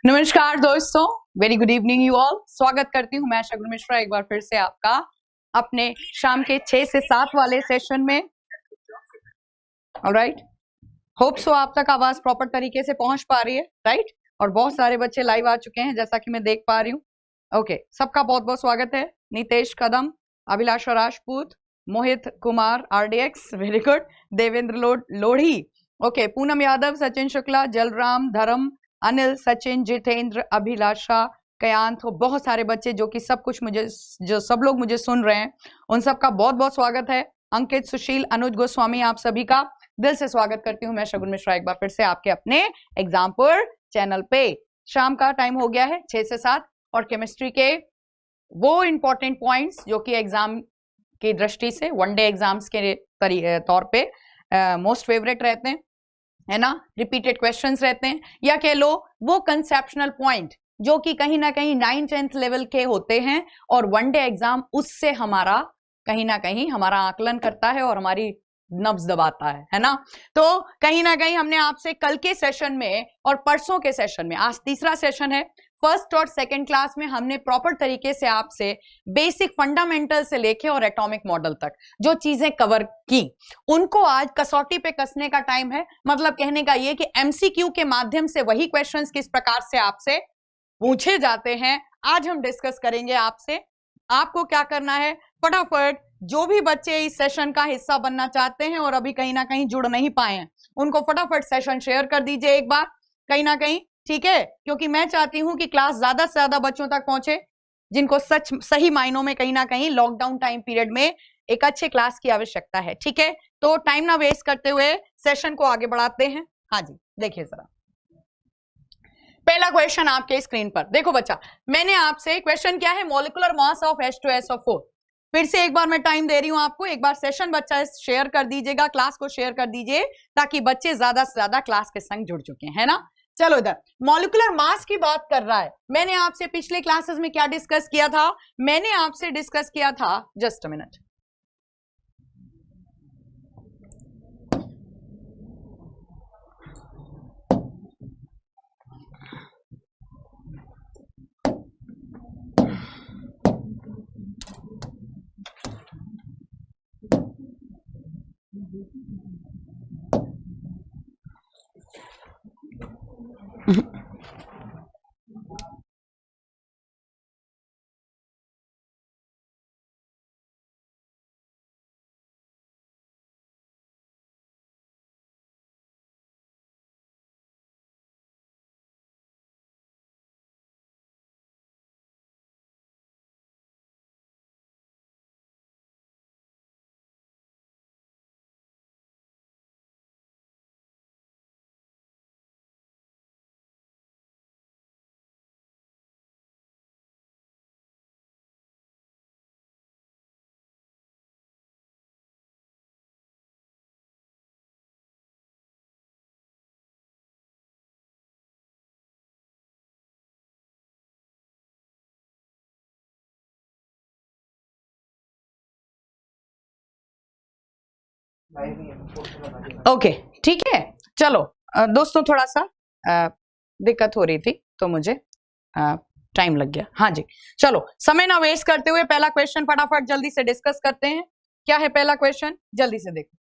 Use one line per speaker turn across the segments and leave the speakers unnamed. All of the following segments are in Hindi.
नमस्कार दोस्तों, very good evening you all. स्वागत करती हूँ मैं शगुन मिश्रा एक बार फिर से आपका अपने शाम के 6 से 7 वाले सेशन में। ऑलराइट, होप सो आप तक आवाज प्रॉपर तरीके से पहुंच पा रही है, राइट? और बहुत सारे बच्चे लाइव आ चुके हैं जैसा कि मैं देख पा रही हूँ। ओके, सबका बहुत बहुत स्वागत है। Nitesh Kadam, Abhilasha Rajput, Mohit Kumar RDX, very good. Devendra Lodhi, okay, Poonam Yadav, Sachin Shukla, Jalram, Dharam, Anil, Sachin, Jitendra, अभिलाषा, कयांत, बहुत सारे बच्चे जो कि सब लोग मुझे सुन रहे हैं, उन सबका बहुत बहुत स्वागत है। अंकित, सुशील, अनुज गोस्वामी, आप सभी का दिल से स्वागत करती हूँ मैं शगुन मिश्रा एक बार फिर से आपके अपने एग्जाम्पल चैनल पे। शाम का टाइम हो गया है 6 से 7 और केमिस्ट्री के वो इंपॉर्टेंट पॉइंट्स जो कि एग्जाम की दृष्टि से वनडे एग्जाम्स के तौर पे मोस्ट फेवरेट रहते हैं, है ना। रिपीटेड क्वेश्चंस रहते हैं, या कह लो वो कंसेप्शनल पॉइंट जो कि कहीं ना कहीं 9th-10th लेवल के होते हैं और वनडे एग्जाम उससे हमारा कहीं ना कहीं हमारा आकलन करता है और हमारी नब्ज दबाता है ना। तो कहीं ना कहीं हमने आपसे कल के सेशन में और परसों के सेशन में, आज तीसरा सेशन है, फर्स्ट और सेकंड क्लास में हमने प्रॉपर तरीके से आपसे बेसिक फंडामेंटल से लेके और एटॉमिक मॉडल तक जो चीजें कवर की, उनको आज कसौटी पे कसने का टाइम है। मतलब कहने का ये कि MCQ के माध्यम से वही क्वेश्चंस किस प्रकार से आपसे पूछे जाते हैं आज हम डिस्कस करेंगे आपसे। आपको क्या करना है, फटाफट जो भी बच्चे इस सेशन का हिस्सा बनना चाहते हैं और अभी कहीं ना कहीं जुड़ नहीं पाए हैं, उनको फटाफट सेशन शेयर कर दीजिए एक बार कहीं ना कहीं, ठीक है? क्योंकि मैं चाहती हूं कि क्लास ज्यादा से ज्यादा बच्चों तक पहुंचे जिनको सही मायनों में कहीं ना कहीं लॉकडाउन टाइम पीरियड में एक अच्छे क्लास की आवश्यकता है, ठीक है? तो टाइम ना वेस्ट करते हुए सेशन को आगे बढ़ाते हैं। हाँ जी, देखिए जरा पहला क्वेश्चन आपके स्क्रीन पर देखो बच्चा, मैंने आपसे क्वेश्चन क्या है, मॉलिक्यूलर मास ऑफ H2SO4। फिर से एक बार मैं टाइम दे रही हूं आपको, एक बार सेशन बच्चा शेयर कर दीजिएगा, क्लास को शेयर कर दीजिए ताकि बच्चे ज्यादा से ज्यादा क्लास के संग जुड़ चुके हैं, है ना। चलो इधर मॉलिक्यूलर मास की बात कर रहा है। मैंने आपसे पिछले क्लासेस में क्या डिस्कस किया था, मैंने आपसे डिस्कस किया था, जस्ट अ मिनट, ओके, ठीक है। चलो दोस्तों, थोड़ा सा दिक्कत हो रही थी तो मुझे टाइम लग गया। हाँ जी, चलो समय ना वेस्ट करते हुए पहला क्वेश्चन फटाफट जल्दी से डिस्कस करते हैं। क्या है पहला क्वेश्चन, जल्दी से देखो।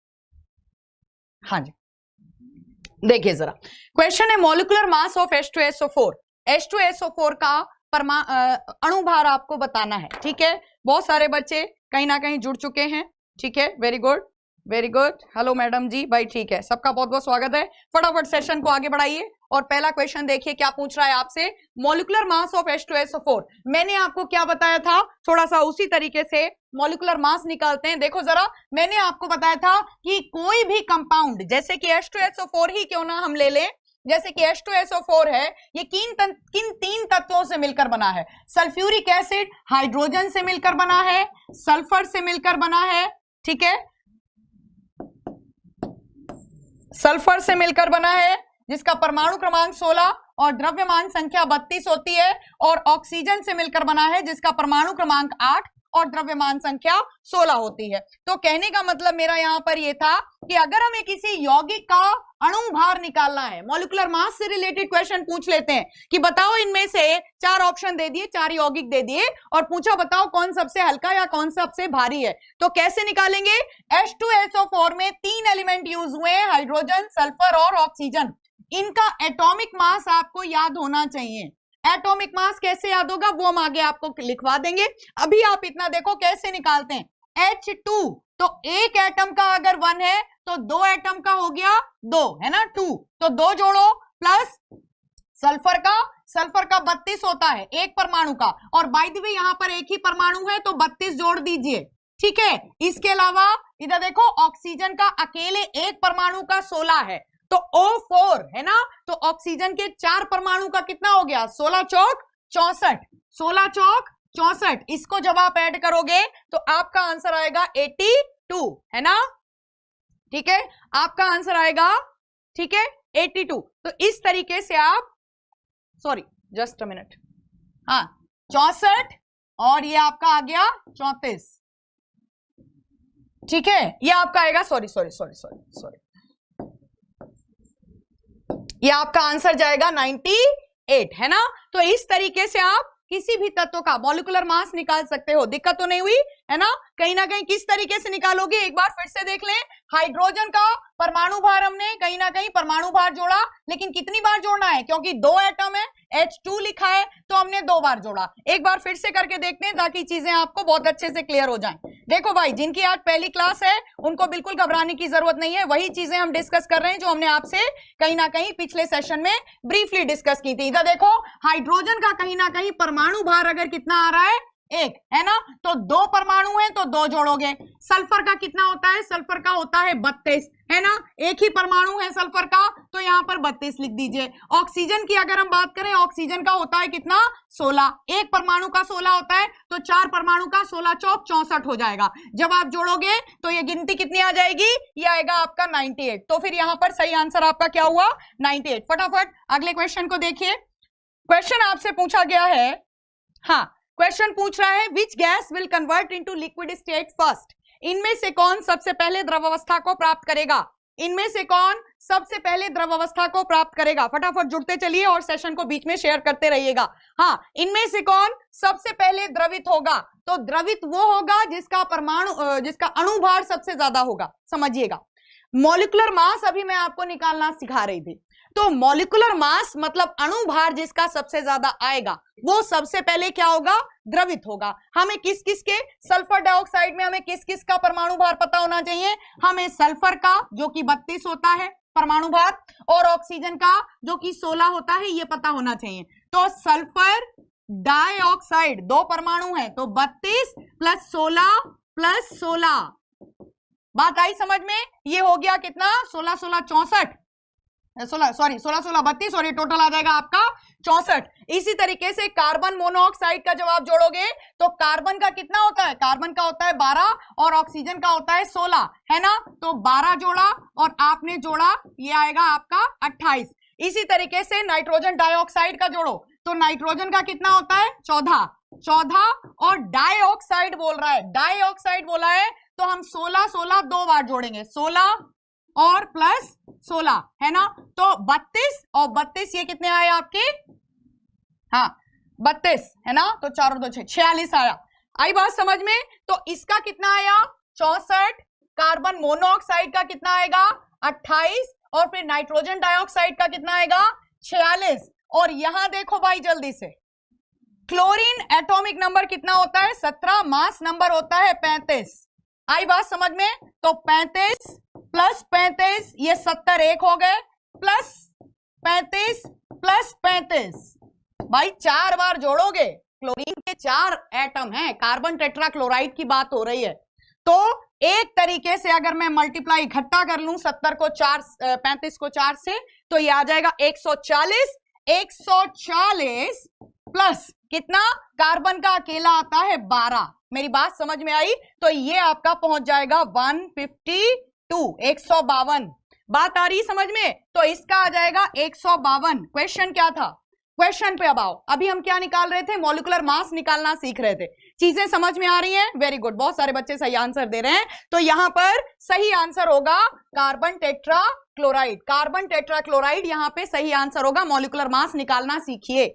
हाँ जी, देखिए जरा, क्वेश्चन है molecular mass of H2SO4। H2SO4 का अणुभार आपको बताना है, ठीक है? बहुत सारे बच्चे कहीं ना कहीं जुड़ चुके हैं, ठीक है, very good very good. Hello madam ji, भाई ठीक है, सबका बहुत बहुत स्वागत है। फटाफट सेशन को आगे बढ़ाइए और पहला क्वेश्चन देखिए क्या पूछ रहा है आपसे, मॉलिक्यूलर मास ऑफ H2SO4। मैंने आपको क्या बताया था, थोड़ा सा उसी तरीके से मॉलिक्यूलर मास निकालते हैं। देखो जरा, मैंने आपको बताया था कि कोई भी कंपाउंड, जैसे कि H2SO4 ही क्यों ना हम ले लें, जैसे कि H2SO4 है, ये किन 3 तत्वों से मिलकर बना है? सल्फ्यूरिक एसिड हाइड्रोजन से मिलकर बना है, सल्फर से मिलकर बना है, ठीक है, सल्फर से मिलकर बना है जिसका परमाणु क्रमांक 16 और द्रव्यमान संख्या 32 होती है, और ऑक्सीजन से मिलकर बना है जिसका परमाणु क्रमांक 8 और द्रव्यमान संख्या 16 होती है। तो कहने का मतलब मेरा यहाँ पर ये था कि अगर हमें किसी यौगिक का अणु भार निकालना है, मॉलिक्यूलर मास से रिलेटेड क्वेश्चन पूछ लेते हैं कि बताओ इनमें से 4 ऑप्शन दे दिए, 4 यौगिक दे दिए और पूछा बताओ कौन सबसे हल्का या कौन सबसे भारी है, तो कैसे निकालेंगे? H2SO4 में 3 एलिमेंट यूज हुए हैं, हाइड्रोजन, सल्फर और ऑक्सीजन। इनका एटॉमिक मास आपको याद होना चाहिए। एटॉमिक मास कैसे याद होगा वो हम आगे आपको लिखवा देंगे। अभी आप इतना देखो कैसे निकालते हैं। H2 तो एक एटम का अगर 1 है तो 2 एटम का हो गया 2, है ना, 2 तो 2 जोड़ो प्लस सल्फर का 32 होता है एक परमाणु का, और बाय द वे यहां पर एक ही परमाणु है तो 32 जोड़ दीजिए, ठीक है। इसके अलावा इधर देखो ऑक्सीजन का अकेले एक परमाणु का 16 है तो O4 है ना, तो ऑक्सीजन के 4 परमाणु का कितना हो गया? 16 चौक 64, 16 चौक 64। इसको जब आप ऐड करोगे तो आपका आंसर आएगा 82, है ना, ठीक है, आपका आंसर आएगा, ठीक है, 82। तो इस तरीके से आप, सॉरी जस्ट अ मिनट, हाँ 64 और ये आपका आ गया 34, ठीक है, ये आपका आएगा, सॉरी, ये आपका आंसर जाएगा 98, है ना। तो इस तरीके से आप किसी भी तत्व का मॉलिक्यूलर मास निकाल सकते हो, दिक्कत तो नहीं हुई, है ना। कहीं ना कहीं किस तरीके से निकालोगे एक बार फिर से देख लें। हाइड्रोजन का परमाणु भार हमने कहीं ना कहीं परमाणु भार जोड़ा, लेकिन कितनी बार जोड़ना है, क्योंकि 2 एटम है, H2 लिखा है तो हमने 2 बार जोड़ा। एक बार फिर से करके देखते हैं ताकि चीजें आपको बहुत अच्छे से क्लियर हो जाएं। देखो भाई, जिनकी आज पहली क्लास है उनको बिल्कुल घबराने की जरूरत नहीं है, वही चीजें हम डिस्कस कर रहे हैं जो हमने आपसे कहीं ना कहीं पिछले सेशन में ब्रीफली डिस्कस की थी। इधर देखो हाइड्रोजन का कहीं ना कहीं परमाणु भार अगर कितना आ रहा है 1, है ना, तो 2 परमाणु है तो 2 जोड़ोगे। सल्फर का कितना होता है? सल्फर का होता है 32, है ना, एक ही परमाणु है सल्फर का तो यहां पर 32 लिख दीजिए। ऑक्सीजन की अगर हम बात करें, ऑक्सीजन का होता है कितना? 16, एक परमाणु का 16 होता है तो 4 परमाणु का 16 चौक 64 हो जाएगा। जब आप जोड़ोगे तो ये गिनती कितनी आ जाएगी? ये आएगा आपका 98। तो फिर यहां पर सही आंसर आपका क्या हुआ? 98। फटाफट अगले क्वेश्चन को देखिए। क्वेश्चन आपसे पूछा गया है, हाँ क्वेश्चन पूछ रहा है which gas will convert into liquid state first. इनमें से कौन सबसे पहले द्रवावस्था को प्राप्त करेगा? इनमें से कौन सबसे पहले द्रवावस्था को प्राप्त करेगा? फटाफट जुड़ते चलिए और सेशन को बीच में शेयर करते रहिएगा। हाँ, इनमें से कौन सबसे पहले द्रवित होगा? तो द्रवित वो होगा जिसका जिसका अणुभार सबसे ज्यादा होगा। समझिएगा, मॉलिक्यूलर मास अभी मैं आपको निकालना सिखा रही थी, तो मॉलिक्यूलर मास मतलब अणुभार जिसका सबसे ज्यादा आएगा वो सबसे पहले क्या होगा? द्रवित होगा। हमें किस किस के, सल्फर डाइऑक्साइड में हमें किस किस का परमाणु भार पता होना चाहिए? हमें सल्फर का जो कि 32 होता है परमाणु भार, और ऑक्सीजन का जो कि 16 होता है, ये पता होना चाहिए। तो सल्फर डाइऑक्साइड 2 परमाणु है तो 32 प्लस 16 प्लस 16, बात आई समझ में? ये हो गया कितना? 16 16 64, 16 16 32 और ये टोटल आ जाएगा आपका 64। इसी तरीके से कार्बन मोनोऑक्साइड का जब आप जोड़ोगे तो कार्बन का कितना होता है? कार्बन का होता है 12 और ऑक्सीजन का होता है 16, है ना, तो 12 जोड़ा और आपने जोड़ा, ये आएगा आपका 28। इसी तरीके से नाइट्रोजन डाइऑक्साइड का जोड़ो तो नाइट्रोजन का कितना होता है? 14 और डाइऑक्साइड बोल रहा है, डाइऑक्साइड बोला है तो हम 16 16 2 बार जोड़ेंगे, 16 और प्लस 16, है ना, तो 32 और 32 ये कितने आए आपके? हाँ 32, है ना, तो 4 और 2 6, 46 आया। आई बात समझ में? तो इसका कितना आया? 64। कार्बन मोनोऑक्साइड का कितना आएगा? 28 और फिर नाइट्रोजन डाइऑक्साइड का कितना आएगा? 46। और यहां देखो भाई जल्दी से, क्लोरीन एटॉमिक नंबर कितना होता है? 17, मास नंबर होता है 35। आई बात समझ में? तो 35 प्लस 35 ये 70 एक हो गए, प्लस 35 प्लस 35, भाई 4 बार जोड़ोगे, क्लोरीन के 4 एटम हैं, कार्बन टेट्राक्लोराइड की बात हो रही है। तो एक तरीके से अगर मैं मल्टीप्लाई इकट्ठा कर लूं 70 को 4 35 को 4 से तो ये आ जाएगा 140। 140 प्लस कितना? कार्बन का अकेला आता है 12। मेरी बात समझ में आई? तो ये आपका पहुंच जाएगा 152, 152। बात आ रही समझ में? तो इसका आ जाएगा 152। क्वेश्चन क्या था? क्वेश्चन पे अब आओ। अभी हम क्या निकाल रहे थे? मॉलिक्यूलर मास निकालना सीख रहे थे। चीजें समझ में आ रही हैं? वेरी गुड, बहुत सारे बच्चे सही आंसर दे रहे हैं। तो यहां पर सही आंसर होगा carbon tetra chloride. Carbon tetra chloride यहां पे सही आंसर होगा। मॉलिक्यूलर मास निकालना सीखिए।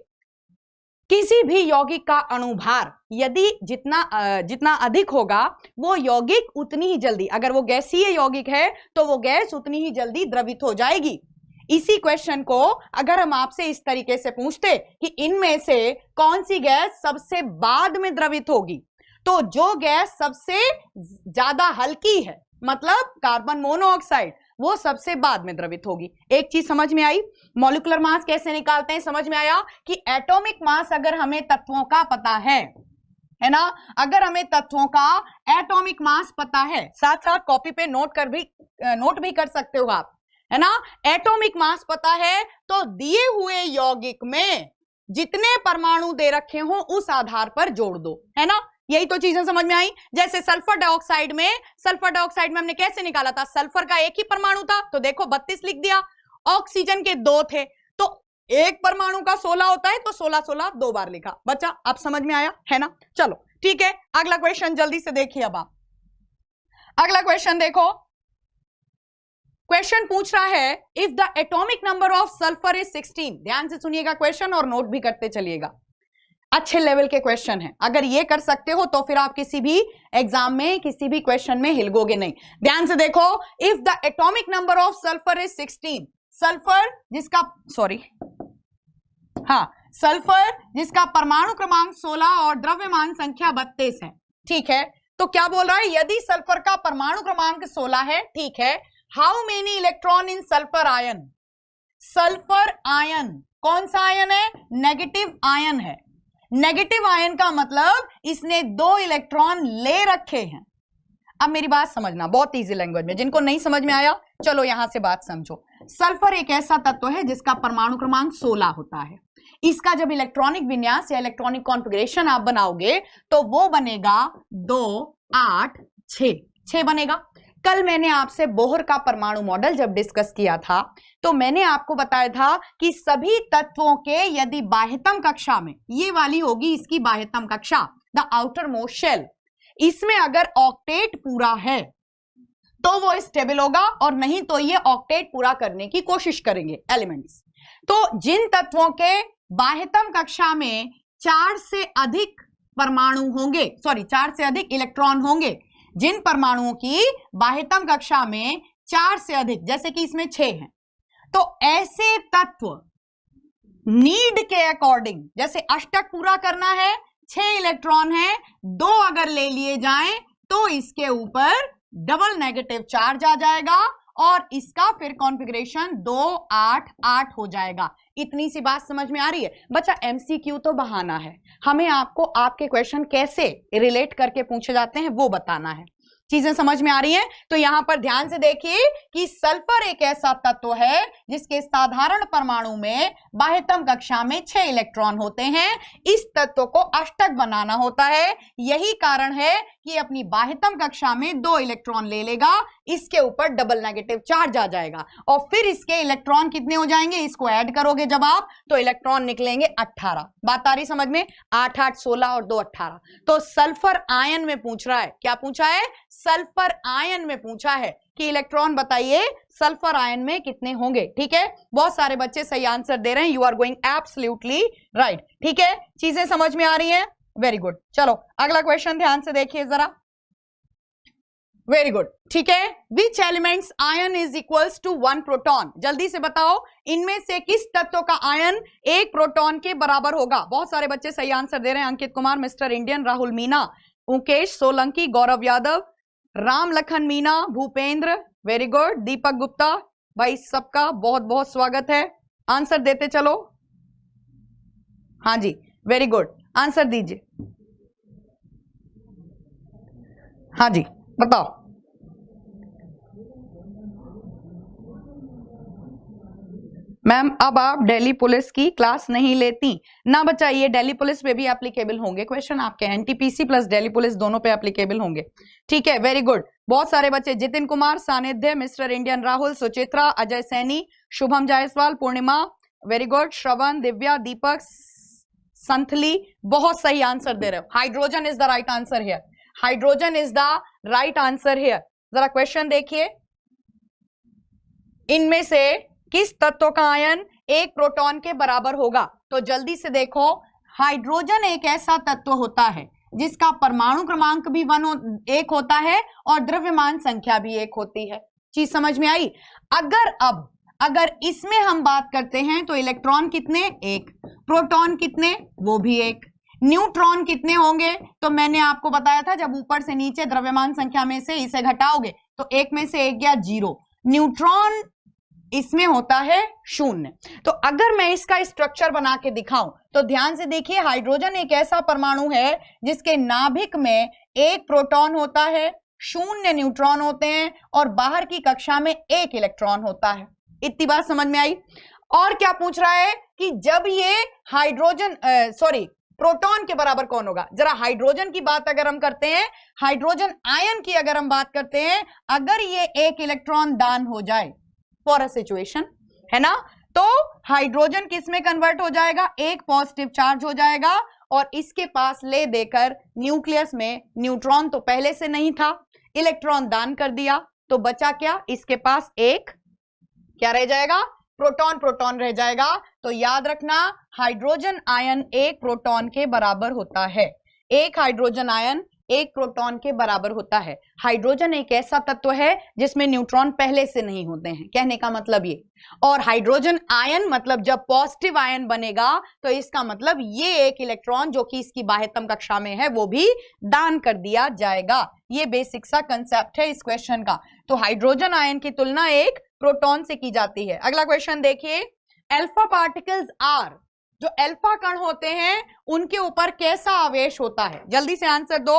किसी भी यौगिक का अणुभार यदि जितना अधिक होगा वो यौगिक उतनी ही जल्दी, अगर वो गैसीय यौगिक है तो वो गैस उतनी ही जल्दी द्रवित हो जाएगी। इसी क्वेश्चन को अगर हम आपसे इस तरीके से पूछते कि इनमें से कौन सी गैस सबसे बाद में द्रवित होगी, तो जो गैस सबसे ज्यादा हल्की है, मतलब कार्बन मोनोऑक्साइड, वो सबसे बाद में द्रवित होगी। एक चीज समझ में आई? मॉलिक्यूलर मास कैसे निकालते हैं समझ में आया कि एटॉमिक मास अगर हमें तत्वों का पता है ना, अगर हमें तत्वों का एटॉमिक मास पता है, साथ साथ कॉपी पे नोट भी कर सकते हो आप, है ना। एटॉमिक मास पता है तो दिए हुए यौगिक में जितने परमाणु दे रखे हो उस आधार पर जोड़ दो, है ना। यही तो चीजें समझ में आई। जैसे सल्फर डाइऑक्साइड में हमने कैसे निकाला था? सल्फर का एक ही परमाणु था तो देखो 32 लिख दिया। ऑक्सीजन के 2 थे तो एक परमाणु का 16 होता है तो 16 2 बार लिखा। बच्चा अब समझ में आया, है ना। चलो ठीक है, अगला क्वेश्चन जल्दी से देखिए। अब आप अगला क्वेश्चन देखो। क्वेश्चन पूछ रहा है if the atomic number of sulphur is 16। ध्यान से सुनिएगा क्वेश्चन और नोट भी करते चलिएगा। अच्छे लेवल के क्वेश्चन है, अगर ये कर सकते हो तो फिर आप किसी भी एग्जाम में किसी भी क्वेश्चन में हिलगोगे नहीं। ध्यान से देखो, if the atomic number of sulphur is 16, sulphur जिसका परमाणु क्रमांक 16 और द्रव्यमान संख्या 32 है, ठीक है। तो क्या बोल रहा है? यदि सल्फर का परमाणु क्रमांक 16 है, ठीक है, how many electron in sulphur ion? Sulphur ion कौन सा आयन है? नेगेटिव आयन है। नेगेटिव आयन का मतलब इसने 2 इलेक्ट्रॉन ले रखे हैं। अब मेरी बात समझना, बहुत इजी लैंग्वेज में, जिनको नहीं समझ में आया चलो यहां से बात समझो। सल्फर एक ऐसा तत्व है जिसका परमाणु क्रमांक 16 होता है। इसका जब इलेक्ट्रॉनिक विन्यास या इलेक्ट्रॉनिक कॉन्फ़िगरेशन आप बनाओगे तो वो बनेगा 2 8 6 बनेगा। कल मैंने आपसे बोहर का परमाणु मॉडल जब डिस्कस किया था तो मैंने आपको बताया था कि सभी तत्वों के यदि बाह्यतम कक्षा में, ये वाली होगी इसकी बाह्यतम कक्षा, द आउटर मोस्ट शेल, इसमें अगर ऑक्टेट पूरा है तो वो स्टेबल होगा और नहीं तो ये ऑक्टेट पूरा करने की कोशिश करेंगे एलिमेंट्स। तो जिन तत्वों के बाह्यतम कक्षा में 4 से अधिक परमाणु होंगे, 4 से अधिक इलेक्ट्रॉन होंगे, जिन परमाणुओं की बाह्यतम कक्षा में 4 से अधिक, जैसे कि इसमें 6 हैं, तो ऐसे तत्व नीड के अकॉर्डिंग, जैसे अष्टक पूरा करना है, 6 इलेक्ट्रॉन है, 2 अगर ले लिए जाएं तो इसके ऊपर डबल नेगेटिव चार्ज आ जाएगा और इसका फिर कॉन्फ़िगरेशन 2 8 8 हो जाएगा। इतनी सी बात समझ में आ रही है? बच्चा एमसीक्यू तो बहाना है, हमें आपको आपके क्वेश्चन कैसे रिलेट करके पूछे जाते हैं वो बताना है। चीजें समझ में आ रही हैं? तो यहां पर ध्यान से देखिए कि सल्फर एक ऐसा तत्व है जिसके साधारण परमाणु में बाह्यतम कक्षा में 6 इलेक्ट्रॉन होते हैं। इस तत्व को अष्टक बनाना होता है, यही कारण है कि अपनी बाह्यतम कक्षा में 2 इलेक्ट्रॉन ले लेगा, इसके ऊपर डबल नेगेटिव चार्ज आ जाएगा और फिर इसके इलेक्ट्रॉन कितने हो जाएंगे, इसको ऐड करोगे जब आप तो इलेक्ट्रॉन निकलेंगे 18। बात आ रही समझ में? 8 8 16 और 2 18। तो सल्फर आयन में पूछ रहा है, क्या पूछा है? सल्फर आयन में पूछा है कि इलेक्ट्रॉन बताइए सल्फर आयन में कितने होंगे। ठीक है, बहुत सारे बच्चे सही आंसर दे रहे हैं, you are going absolutely right. ठीक है, चीजें समझ में आ रही हैं? Very good. चलो अगला क्वेश्चन ध्यान से देखिए जरा। वेरी गुड, ठीक है। Which elements ion is equals to 1 proton? जल्दी से बताओ इनमें से किस तत्व का आयन 1 प्रोटॉन के बराबर होगा? बहुत सारे बच्चे सही आंसर दे रहे हैं, Ankit Kumar, mister Indian, Rahul Meena, Mukesh Solanki, Gaurav Yadav, Ram Lakhan Meena, Bhupendra, very good, Deepak Gupta, भाई सबका बहुत बहुत स्वागत है। आंसर देते चलो। हाँ जी, वेरी गुड, आंसर दीजिए। हाँ जी बताओ। मैम अब आप दिल्ली पुलिस की क्लास नहीं लेती ना? बच्चा ये दिल्ली पुलिस पे भी एप्लीकेबल होंगे क्वेश्चन आपके, एनटीपीसी प्लस दिल्ली पुलिस दोनों पे एप्लीकेबल होंगे। ठीक है, वेरी गुड। बहुत सारे बच्चे, जितिन कुमार, सानिध्य, मिस्टर इंडियन, राहुल, सुचित्रा, अजय सैनी, शुभम जायसवाल, पूर्णिमा, वेरी गुड। श्रवण, दिव्या, दीपक, संथली, बहुत सही आंसर दे रहे हो। Hydrogen is the right answer here, hydrogen is the right answer here. जरा क्वेश्चन देखिए, इनमें से किस तत्व का आयन एक प्रोटॉन के बराबर होगा? तो जल्दी से देखो, हाइड्रोजन एक ऐसा तत्व होता है जिसका परमाणु क्रमांक भी 1 होता है और द्रव्यमान संख्या भी 1 होती है। चीज समझ में आई? अगर इसमें हम बात करते हैं तो इलेक्ट्रॉन कितने? 1। प्रोटॉन कितने? वो भी 1। न्यूट्रॉन कितने होंगे? तो मैंने आपको बताया था, जब ऊपर से नीचे द्रव्यमान संख्या में से इसे घटाओगे तो 1 में से 1 गया 0। न्यूट्रॉन इसमें होता है 0। तो अगर मैं इसका स्ट्रक्चर बना के दिखाऊं तो ध्यान से देखिए, हाइड्रोजन एक ऐसा परमाणु है जिसके नाभिक में 1 प्रोटॉन होता है, 0 न्यूट्रॉन होते हैं और बाहर की कक्षा में 1 इलेक्ट्रॉन होता है। इतनी बात समझ में आई? और क्या पूछ रहा है कि जब ये हाइड्रोजन प्रोटॉन के बराबर कौन होगा? जरा हाइड्रोजन की बात अगर हम करते हैं, हाइड्रोजन आयन की अगर हम बात करते हैं, अगर ये 1 इलेक्ट्रॉन दान हो जाए फॉर अ सिचुएशन, है ना, तो हाइड्रोजन किस में कन्वर्ट हो जाएगा? एक पॉजिटिव चार्ज हो जाएगा और इसके पास ले देकर न्यूक्लियस में न्यूट्रॉन तो पहले से नहीं था, इलेक्ट्रॉन दान कर दिया, तो बचा क्या? इसके पास एक क्या रह जाएगा? प्रोटॉन। प्रोटॉन रह जाएगा। तो याद रखना, हाइड्रोजन आयन 1 प्रोटॉन के बराबर होता है। एक हाइड्रोजन आयन 1 प्रोटॉन के बराबर होता है। हाइड्रोजन एक ऐसा तत्व है जिसमें न्यूट्रॉन पहले से नहीं होते हैं, कहने का मतलब ये। और हाइड्रोजन आयन मतलब जब पॉजिटिव आयन बनेगा तो इसका मतलब ये 1 इलेक्ट्रॉन जो कि इसकी बाह्यतम कक्षा में है वो भी दान कर दिया जाएगा। ये बेसिक सा कंसेप्ट है इस क्वेश्चन का। तो हाइड्रोजन आयन की तुलना एक प्रोटॉन से की जाती है। अगला क्वेश्चन देखिए, अल्फा पार्टिकल्स आर, जो अल्फा कण होते हैं उनके ऊपर कैसा आवेश होता है? जल्दी से आंसर दो,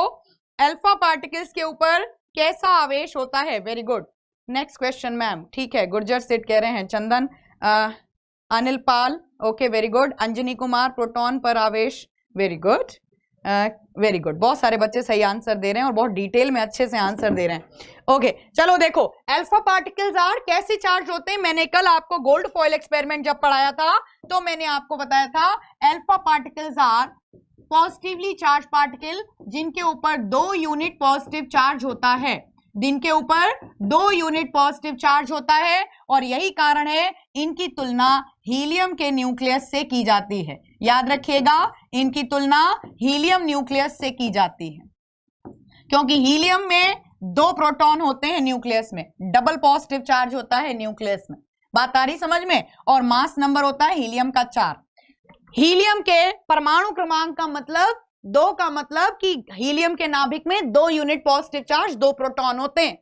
अल्फा पार्टिकल्स के ऊपर कैसा आवेश होता है? Very good. Next question ma'am, ठीक है, गुर्जर सेठ कह रहे हैं, Chandan, Anil Pal, okay very good. Anjani Kumar, proton पर आवेश, वेरी गुड वेरी गुड। बहुत सारे बच्चे सही आंसर दे रहे हैं और बहुत डिटेल में अच्छे से आंसर दे रहे हैं। ओके चलो देखो, अल्फा पार्टिकल्स आर कैसे चार्ज होते हैं? मैंने कल आपको गोल्ड फॉइल एक्सपेरिमेंट जब पढ़ाया था तो मैंने आपको बताया था alpha particles are positively charge particle जिनके ऊपर 2 यूनिट पॉजिटिव चार्ज होता है, जिनके ऊपर 2 यूनिट पॉजिटिव चार्ज होता है, और यही कारण है इनकी तुलना हीलियम के न्यूक्लियस से की जाती है। याद रखिएगा, इनकी तुलना हीलियम न्यूक्लियस से की जाती है क्योंकि हीलियम में 2 प्रोटॉन होते हैं न्यूक्लियस में, डबल पॉजिटिव चार्ज होता है न्यूक्लियस में। बात आ रही समझ में? और मास नंबर होता है हीलियम का 4। हीलियम के परमाणु क्रमांक का मतलब 2 का मतलब कि हीलियम के नाभिक में 2 यूनिट पॉजिटिव चार्ज, 2 प्रोटॉन होते हैं।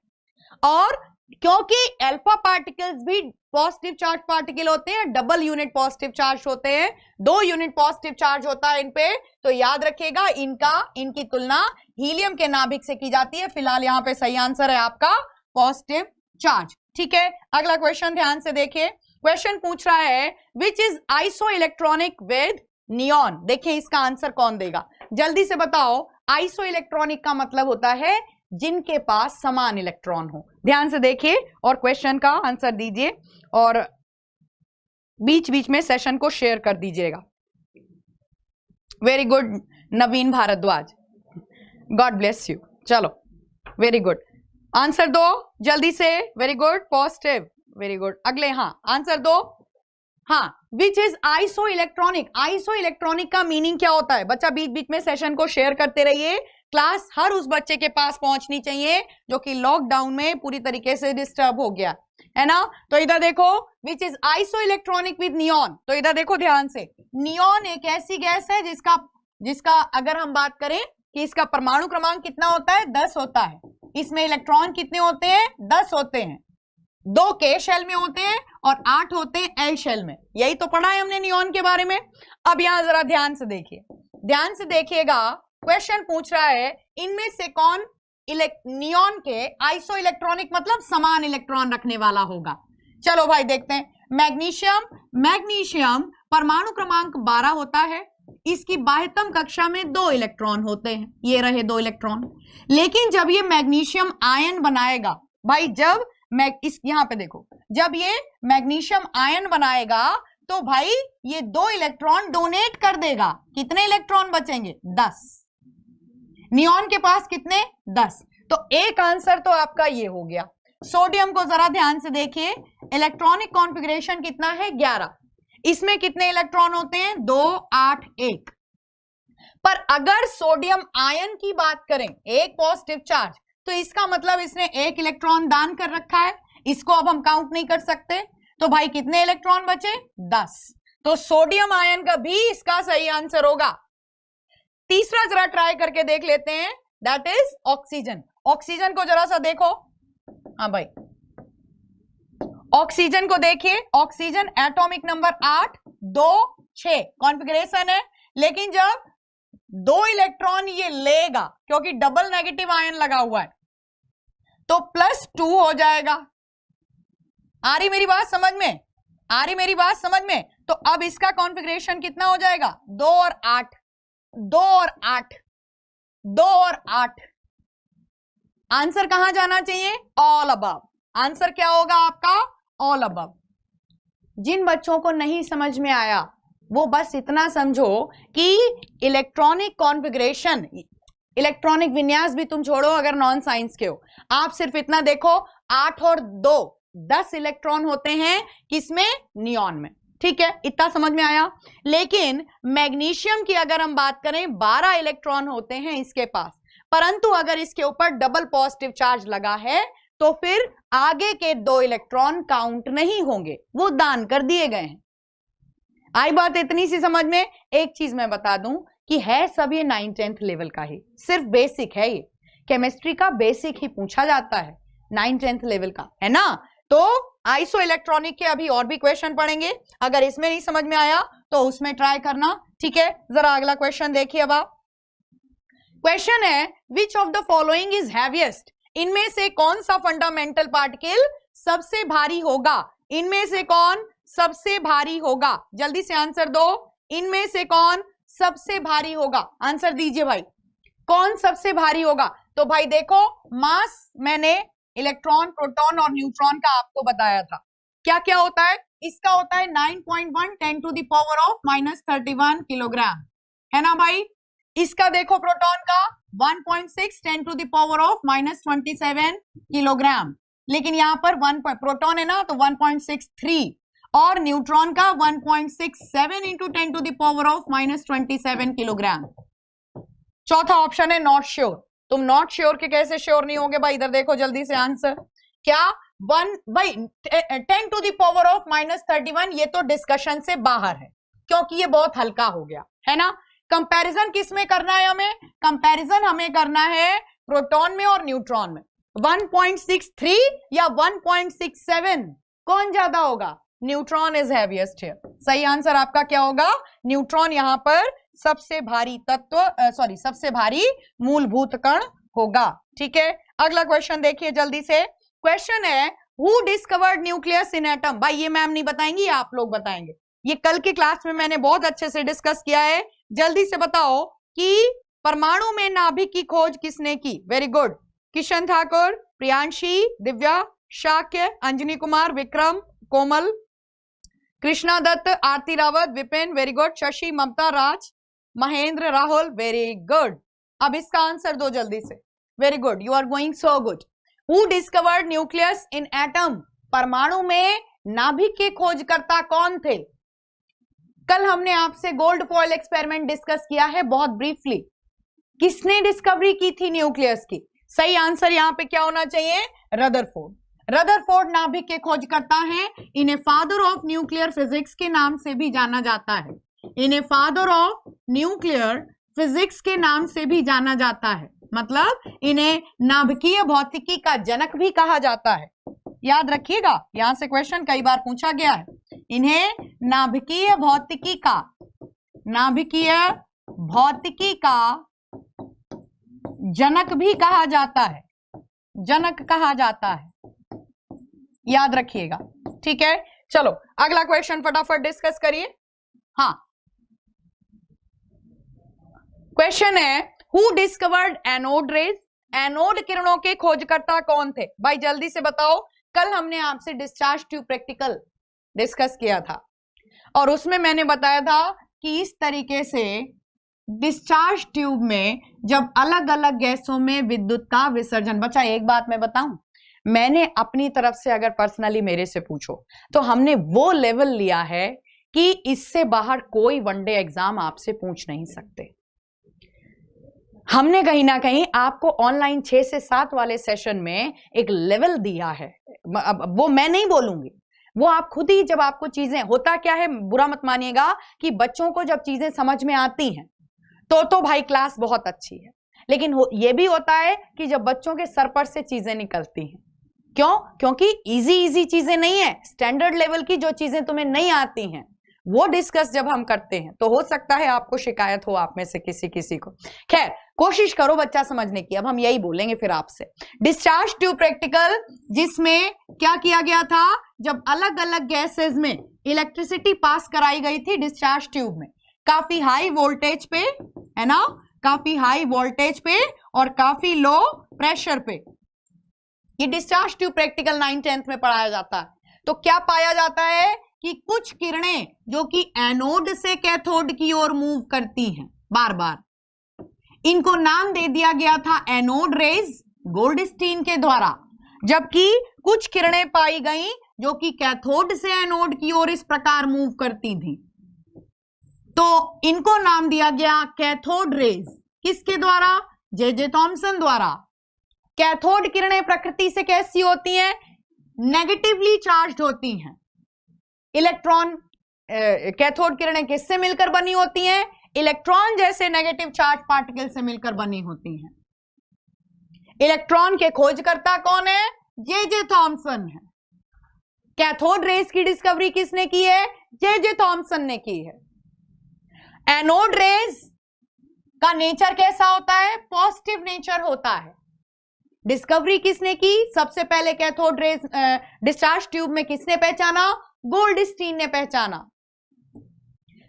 और क्योंकि अल्फा पार्टिकल्स भी पॉजिटिव चार्ज पार्टिकल होते हैं, डबल यूनिट पॉजिटिव चार्ज होते हैं, 2 यूनिट पॉजिटिव चार्ज होता है इन पे, तो याद रखिएगा इनकी तुलना हीलियम के नाभिक से की जाती है। फिलहाल यहां पे सही आंसर है आपका पॉजिटिव चार्ज। ठीक है, अगला क्वेश्चन ध्यान से देखिए। क्वेश्चन पूछ रहा है विच is isoelectronic with neon. देखिए इसका आंसर कौन देगा, जल्दी से बताओ। आइसो इलेक्ट्रॉनिक का मतलब होता है जिनके पास समान इलेक्ट्रॉन हो। ध्यान से देखिए और क्वेश्चन का आंसर दीजिए और बीच बीच में सेशन को शेयर कर दीजिएगा। Very good Naveen Bhardwaj, god bless you. चलो वेरी गुड, आंसर दो जल्दी से। Very good, positive, very good. अगले, हाँ आंसर दो। हाँ, which is isoelectronic. Isoelectronic का मीनिंग क्या होता है? बच्चा बीच बीच में सेशन को शेयर करते रहिए। क्लास हर उस बच्चे के पास पहुंचनी चाहिए जो कि लॉकडाउन में पूरी तरीके से डिस्टर्ब हो गया है ना। तो इधर देखो, विच is isoelectronic with neon. तो इधर देखो ध्यान से, नियॉन एक ऐसी गैस है जिसका अगर हम बात करें कि इसका परमाणु क्रमांक कितना होता है, 10 होता है। इसमें इलेक्ट्रॉन कितने होते हैं, 10 होते हैं। 2 के शेल में होते हैं और 8 होते हैं एल शेल में। यही तो पढ़ा है हमने नियॉन के बारे में। अब यहां जरा ध्यान से देखिए, ध्यान से देखिएगा। क्वेश्चन पूछ रहा है इनमें से कौन नियॉन के आइसो इलेक्ट्रॉनिक मतलब समान इलेक्ट्रॉन रखने वाला होगा। चलो भाई देखते हैं। मैग्नीशियम परमाणु क्रमांक 12 होता है, इसकी बाह्यतम कक्षा में 2 इलेक्ट्रॉन होते हैं, ये रहे 2 इलेक्ट्रॉन। लेकिन जब ये मैग्नीशियम आयन बनाएगा, भाई जब यहां पे देखो, जब ये मैग्नीशियम आयन बनाएगा तो भाई ये 2 इलेक्ट्रॉन डोनेट कर देगा। कितने इलेक्ट्रॉन बचेंगे? 10। नियॉन के पास कितने? 10। तो एक आंसर तो आपका ये हो गया। सोडियम को जरा ध्यान से देखिए, इलेक्ट्रॉनिक कॉन्फ़िगरेशन कितना है? 11। इसमें कितने इलेक्ट्रॉन होते हैं? 2, 8, 1। पर अगर सोडियम आयन की बात करें, एक पॉजिटिव चार्ज, तो इसका मतलब इसने 1 इलेक्ट्रॉन दान कर रखा है। इसको अब हम काउंट नहीं कर सकते। तो भाई कितने इलेक्ट्रॉन बचे? 10। तो सोडियम आयन का भी इसका सही आंसर होगा। तीसरा जरा ट्राई करके देख लेते हैं, दैट इज ऑक्सीजन। ऑक्सीजन को जरा सा देखो। हाँ भाई, ऑक्सीजन को देखिए। ऑक्सीजन एटॉमिक नंबर 8, 2, 6 कॉन्फ़िगरेशन है, लेकिन जब 2 इलेक्ट्रॉन ये लेगा, क्योंकि डबल नेगेटिव आयन लगा हुआ है, तो +2 हो जाएगा। आ रही मेरी बात समझ में? आ रही मेरी बात समझ में? तो अब इसका कॉन्फ़िगरेशन कितना हो जाएगा? 2 और 8, 2 और 8, 2 और 8। आंसर कहां जाना चाहिए? All above. आंसर क्या होगा आपका? All above. जिन बच्चों को नहीं समझ में आया वो बस इतना समझो कि इलेक्ट्रॉनिक कॉन्फ़िगरेशन, इलेक्ट्रॉनिक विन्यास भी तुम छोड़ो अगर नॉन साइंस के हो, आप सिर्फ इतना देखो, 8 और 2 10 इलेक्ट्रॉन होते हैं किसमें? नियॉन में। ठीक है, इतना समझ में आया। लेकिन मैग्नीशियम की अगर हम बात करें, 12 इलेक्ट्रॉन होते हैं इसके पास, परंतु अगर इसके ऊपर डबल पॉजिटिव चार्ज लगा है तो फिर आगे के 2 इलेक्ट्रॉन काउंट नहीं होंगे, वो दान कर दिए गए हैं। आई बात इतनी सी समझ में? एक चीज मैं बता दूं कि है सब ये 9th-10th लेवल का ही, सिर्फ बेसिक है। ये केमिस्ट्री का बेसिक ही पूछा जाता है, 9th-10th लेवल का है ना। तो आइसो इलेक्ट्रॉनिक के अभी और भी क्वेश्चन पढ़ेंगे, अगर इसमें नहीं समझ में आया तो उसमें ट्राई करना। ठीक है, जरा अगला क्वेश्चन देखिए। अब आप, क्वेश्चन है which of the following is heaviest? इनमें से कौन सा फंडामेंटल पार्टिकल सबसे भारी होगा? इनमें से कौन सबसे भारी होगा? जल्दी से आंसर दो। इनमें से कौन सबसे भारी होगा? आंसर दीजिए भाई, कौन सबसे भारी होगा? तो भाई देखो, मास मैंने इलेक्ट्रॉन, प्रोटॉन और न्यूट्रॉन का आपको बताया था। क्या क्या होता है इसका? होता है 9.1 10⁻³ किलोग्राम, है ना भाई। इसका देखो प्रोटॉन का 1.6 10⁻27 किलोग्राम, लेकिन यहाँ पर प्रोटॉन है ना तो 1.63, और न्यूट्रॉन का 1.67 × 10⁻27 किलोग्राम। चौथा ऑप्शन है नॉट श्योर। तुम नॉट श्योर के कैसे श्योर नहीं होगे भाई? इधर देखो जल्दी से आंसर। क्या 10⁻31 ये तो डिस्कशन से बाहर है, क्योंकि ये बहुत हल्का हो गया, है ना। कंपैरिजन किस में करना है हमें? कंपैरिजन हमें करना है प्रोटॉन में और न्यूट्रॉन में। 1.63 या 1.67 कौन ज्यादा होगा? Neutron is heaviest here. सही आंसर आपका क्या होगा? न्यूट्रॉन यहां पर सबसे भारी तत्व, सबसे भारी मूलभूत कण होगा। ठीक है, अगला क्वेश्चन देखिए जल्दी से। क्वेश्चन है who discovered nucleus in atom? भाई ये मैम नहीं बताएंगी, आप लोग बताएंगे। ये कल की क्लास में मैंने बहुत अच्छे से डिस्कस किया है। जल्दी से बताओ कि परमाणु में नाभिक की खोज किसने की? Very good, Kishan Thakur, Priyanshi, Divya, Shakya, Anjani Kumar, Vikram, Komal, Krishna Dutt, Aarti Rawat, Vipin, very good, Shashi, Mamta, Raj, Mahendra, Rahul, very good. अब इसका आंसर दो जल्दी से। Very good, you are going so good. Who discovered nucleus in atom? परमाणु में नाभिक के खोजकर्ता कौन थे? कल हमने आपसे गोल्ड फॉइल एक्सपेरिमेंट डिस्कस किया है बहुत ब्रीफली। किसने डिस्कवरी की थी न्यूक्लियस की? सही आंसर यहां पे क्या होना चाहिए? रदरफोर्ड। रदरफोर्ड नाभिक के खोजकर्ता हैं। इन्हें फादर ऑफ न्यूक्लियर फिजिक्स के नाम से भी जाना जाता है। इन्हें फादर ऑफ न्यूक्लियर फिजिक्स के नाम से भी जाना जाता है, मतलब इन्हें नाभिकीय भौतिकी का जनक भी कहा जाता है। याद रखिएगा, यहां से क्वेश्चन कई बार पूछा गया है। इन्हें नाभिकीय भौतिकी का जनक भी कहा जाता है, जनक कहा जाता है, याद रखिएगा। ठीक है, चलो अगला क्वेश्चन फटाफट डिस्कस करिए। हाँ, क्वेश्चन है who discovered anode rays? Anode किरणों के खोजकर्ता कौन थे? भाई जल्दी से बताओ। कल हमने आपसे डिस्चार्ज ट्यूब प्रैक्टिकल डिस्कस किया था। और उसमें मैंने बताया था कि इस तरीके से डिस्चार्ज ट्यूब में जब अलग अलग गैसों में विद्युत का विसर्जन। बच्चा एक बात मैं बताऊं, मैंने अपनी तरफ से अगर पर्सनली मेरे से पूछो तो हमने वो लेवल लिया है कि इससे बाहर कोई वनडे एग्जाम आपसे पूछ नहीं सकते। हमने कहीं ना कहीं आपको ऑनलाइन 6 से 7 वाले सेशन में एक लेवल दिया है। अब वो मैं नहीं बोलूंगी, वो आप खुद ही, जब आपको चीजें, होता क्या है, बुरा मत मानिएगा, कि बच्चों को जब चीजें समझ में आती हैं तो भाई क्लास बहुत अच्छी है, लेकिन ये भी होता है कि जब बच्चों के सर पर से चीजें निकलती हैं। क्यों? क्योंकि इजी चीजें नहीं है, स्टैंडर्ड लेवल की जो चीजें तुम्हें नहीं आती हैं वो डिस्कस जब हम करते हैं तो हो सकता है आपको शिकायत हो आप में से किसी को। खैर, कोशिश करो बच्चा समझने की। अब हम यही बोलेंगे फिर आपसे। डिस्चार्ज ट्यूब प्रैक्टिकल, जिसमें क्या किया गया था, जब अलग अलग गैसेस में इलेक्ट्रिसिटी पास कराई गई थी डिस्चार्ज ट्यूब में, काफी हाई वोल्टेज पे, है ना, काफी हाई वोल्टेज पे और काफी लो प्रेशर पे। ये discharge tube practical 9th 10th में पढ़ाया जाता है। तो क्या पाया जाता है कि कुछ किरणें जो कि एनोड से कैथोड की ओर मूव करती हैं बार बार, इनको नाम दे दिया गया था एनोड रेज गोल्डस्टीन के द्वारा, जबकि कुछ किरणें पाई गई जो कि कैथोड से एनोड की ओर इस प्रकार मूव करती थी, तो इनको नाम दिया गया कैथोड रेज। किसके द्वारा? जे थॉमसन द्वारा। कैथोड किरणें प्रकृति से कैसी होती हैं? नेगेटिवली चार्ज्ड होती हैं। इलेक्ट्रॉन, कैथोड किरणें किससे मिलकर बनी होती हैं? इलेक्ट्रॉन जैसे नेगेटिव चार्ज पार्टिकल से मिलकर बनी होती हैं। इलेक्ट्रॉन के खोजकर्ता कौन है? जे थॉमसन है। कैथोड रेज की डिस्कवरी किसने की है? जे थॉमसन ने की है। एनोड रेज का नेचर कैसा होता है? पॉजिटिव नेचर होता है। डिस्कवरी किसने की? सबसे पहले कैथोड रेज डिस्चार्ज ट्यूब में किसने पहचाना? गोल्डस्टीन ने पहचाना।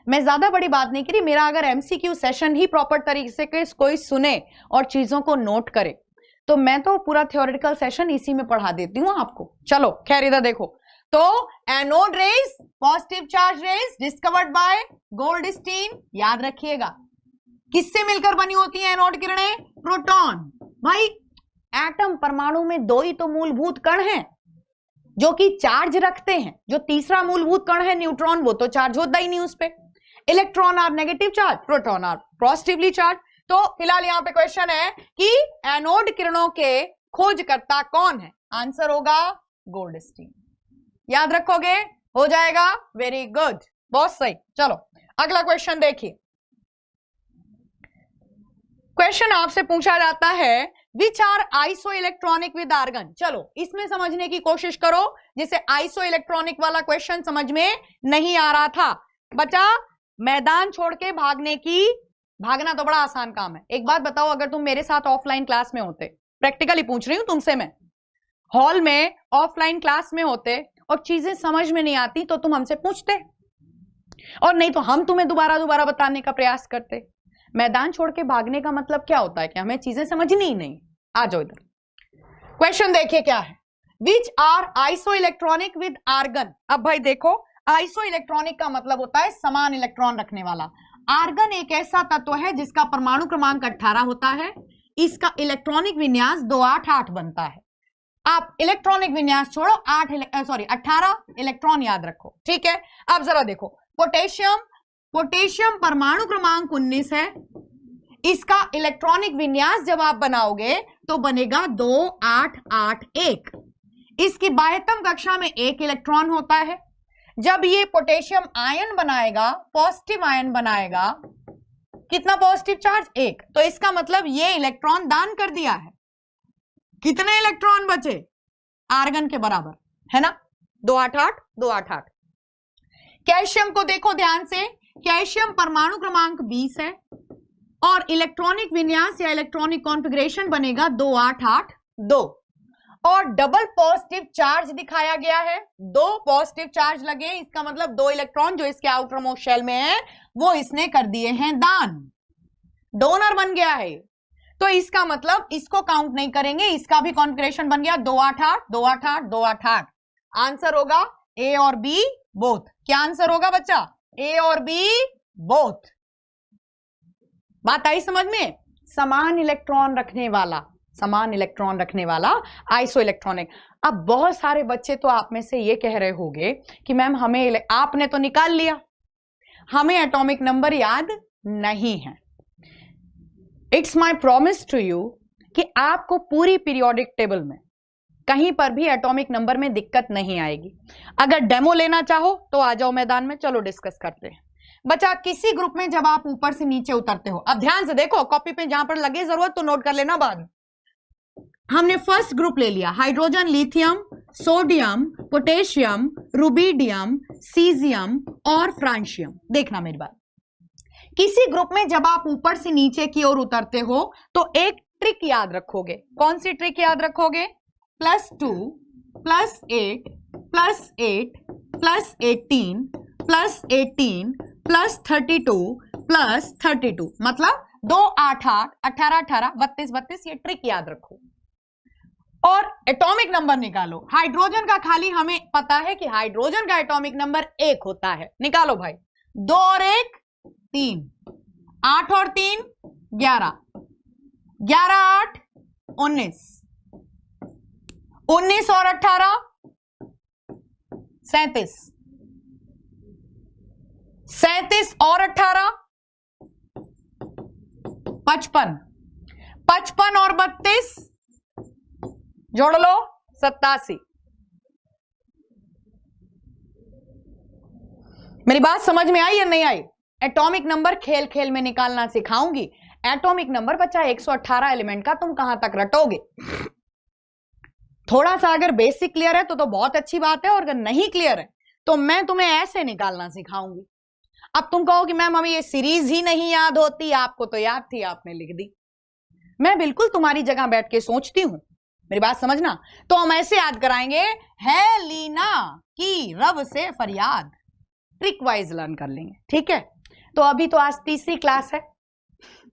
मैं ज्यादा बड़ी बात नहीं करी, मेरा अगर एमसीक्यू सेशन ही प्रॉपर तरीके से कोई सुने और चीजों को नोट करे तो मैं तो पूरा थ्योरेटिकल सेशन इसी में पढ़ा देती हूं आपको। चलो खैर, इधर देखो, तो anode rays, positive charge rays discovered by Goldstein. याद रखिएगा, किससे मिलकर बनी होती है एनोड किरणें? प्रोटॉन। भाई एटम, परमाणु में 2 ही तो मूलभूत कण हैं जो कि चार्ज रखते हैं। जो तीसरा मूलभूत कण है न्यूट्रॉन, वो तो चार्ज होता ही नहीं उस पे। Electron are negative charge, proton are positively charged. तो फिलहाल यहाँ पे क्वेश्चन है कि एनोड किरणों के खोजकर्ता कौन है? आंसर होगा गोल्डस्टीन। याद रखोगे? हो जाएगा। वेरी गुड, बहुत सही। चलो अगला क्वेश्चन देखिए। क्वेश्चन आपसे पूछा जाता है which are isoelectronic with argon. चलो इसमें समझने की कोशिश करो, जिसे आइसो इलेक्ट्रॉनिक वाला क्वेश्चन समझ में नहीं आ रहा था। बच्चा, मैदान छोड़ के भागना तो बड़ा आसान काम है। एक बात बताओ, अगर तुम मेरे साथ ऑफलाइन क्लास में होते, प्रैक्टिकली पूछ रही हूं तुमसे मैं, हॉल में ऑफलाइन क्लास में होते और चीजें समझ में नहीं आती तो तुम हमसे पूछते, और नहीं तो हम तुम्हें दोबारा बताने का प्रयास करते। मैदान छोड़ के भागने का मतलब क्या होता है कि हमें चीजें समझनी ही नहीं। आ जाओ इधर, क्वेश्चन देखिए क्या है। Which are isoelectronic with argon. अब भाई देखो, आइसो इलेक्ट्रॉनिक का मतलब होता है समान इलेक्ट्रॉन रखने वाला। आर्गन एक ऐसा तत्व है जिसका परमाणु क्रमांक 18 होता है। इसका इलेक्ट्रॉनिक विन्यास 288 बनता है। आप इलेक्ट्रॉनिक विन्यास छोड़ो, 18 इलेक्ट्रॉन याद रखो, ठीक है। अब जरा देखो, पोटेशियम परमाणु क्रमांक 19 है। इसका इलेक्ट्रॉनिक विन्यास जब आप बनाओगे तो बनेगा 2881। इसकी बाह्यतम कक्षा में 1 इलेक्ट्रॉन होता है। जब ये पोटेशियम आयन बनाएगा, पॉजिटिव आयन बनाएगा, कितना पॉजिटिव चार्ज? 1। तो इसका मतलब ये इलेक्ट्रॉन दान कर दिया है। कितने इलेक्ट्रॉन बचे? आर्गन के बराबर, है ना, 288। कैल्शियम को देखो ध्यान से, कैल्शियम परमाणु क्रमांक 20 है और इलेक्ट्रॉनिक विन्यास या इलेक्ट्रॉनिक कॉन्फ़िगरेशन बनेगा 2882 और डबल पॉजिटिव चार्ज दिखाया गया है। 2 पॉजिटिव चार्ज लगे, इसका मतलब 2 इलेक्ट्रॉन जो इसके आउटर मोस्ट शेल में है वो इसने कर दिए हैं दान, डोनर बन गया है। तो इसका मतलब इसको काउंट नहीं करेंगे, इसका भी कॉन्फ़िगरेशन बन गया 288। आंसर होगा ए और बी बोथ। क्या आंसर होगा बच्चा? ए और बी बोथ। बात आई समझ में? समान इलेक्ट्रॉन रखने वाला आइसो इलेक्ट्रॉनिक। अब बहुत सारे बच्चे तो आप में से ये कह रहे होंगे कि मैम हमें, आपने तो निकाल लिया, हमें एटॉमिक नंबर याद नहीं है। It's my promise to you कि आपको पूरी पीरियोडिक टेबल में कहीं पर भी एटॉमिक नंबर में दिक्कत नहीं आएगी। अगर डेमो लेना चाहो तो आ जाओ मैदान में, चलो डिस्कस करते हैं। बच्चा किसी ग्रुप में जब आप ऊपर से नीचे उतरते हो, अब ध्यान से देखो, कॉपी पे जहां पर लगे जरूरत तो नोट कर लेना बाद में। हमने फर्स्ट ग्रुप ले लिया, hydrogen, lithium, sodium, potassium, rubidium, caesium और फ्रांशियम। देखना मेरी बात, किसी ग्रुप में जब आप ऊपर से नीचे की ओर उतरते हो तो एक ट्रिक याद रखोगे। कौन सी ट्रिक याद रखोगे? +2 +8 +8 +18 +18 +32 +32, मतलब 2 8 8 18 18 32 32, ये ट्रिक याद रखो और एटॉमिक नंबर निकालो। हाइड्रोजन का खाली हमें पता है कि हाइड्रोजन का एटॉमिक नंबर 1 होता है, निकालो भाई। 2 और 1 3, 8 और 3 11, 11 8 19, 19 और 18 37, 37 और 18 55, 55 और 32 जोड़ लो 87। मेरी बात समझ में आई या नहीं आई? एटॉमिक नंबर खेल खेल में निकालना सिखाऊंगी। एटॉमिक नंबर बच्चा 118 एलिमेंट का तुम कहां तक रटोगे? थोड़ा सा अगर बेसिक क्लियर है तो बहुत अच्छी बात है, और अगर नहीं क्लियर है तो मैं तुम्हें ऐसे निकालना सिखाऊंगी। अब तुम कहो कि मैम हमें ये सीरीज ही नहीं याद होती, आपको तो याद थी, आपने लिख दी। मैं बिल्कुल तुम्हारी जगह बैठ के सोचती हूं, मेरी बात समझना। तो हम ऐसे याद कराएंगे, है लीना की रब से फरियाद, ट्रिक वाइज लर्न कर लेंगे, ठीक है? तो अभी तो आज तीसरी क्लास